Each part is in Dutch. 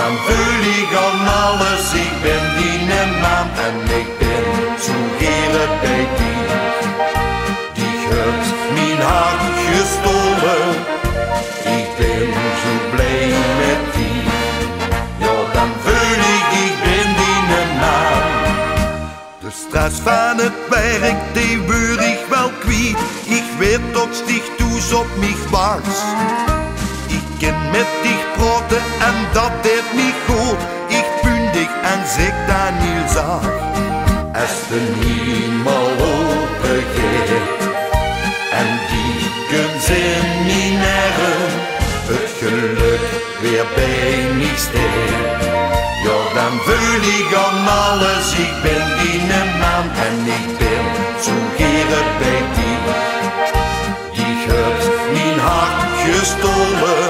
dan voel ik aan alles, ik ben die man en ik ben zo geren bij die. Die heeft mijn hart gestolen, ik ben zo blij met die. Ja, dan voel ik ben die man. De stress van het werk, die word ik wel kwijt. Ik weet toch sticht toes op mij wacht. Ik kan met dich praten en dat deed me goed. Ik pundig en zeg dat niet zacht. Als de hemel open gaat en die kunt in mijn nerven het geluk weer bij mij staat. Ja, dan voel ik aan alles, ik ben die man en ik ben zo geren bij die. Die heeft mijn hart gestolen,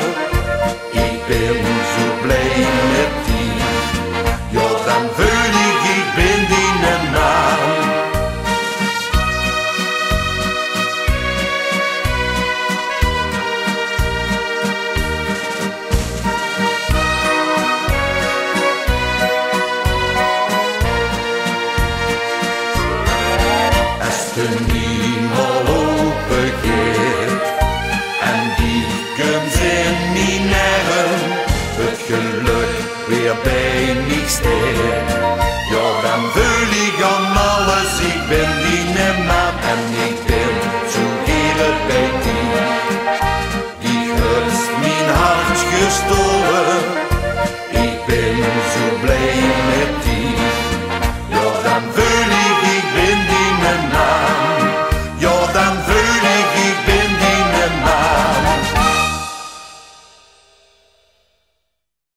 ik ben zo blij met die. Ja, dan voel ik ben die man. Als de hemel open gaat en die komt in mijn nerven, het geluk weer bij mij staat.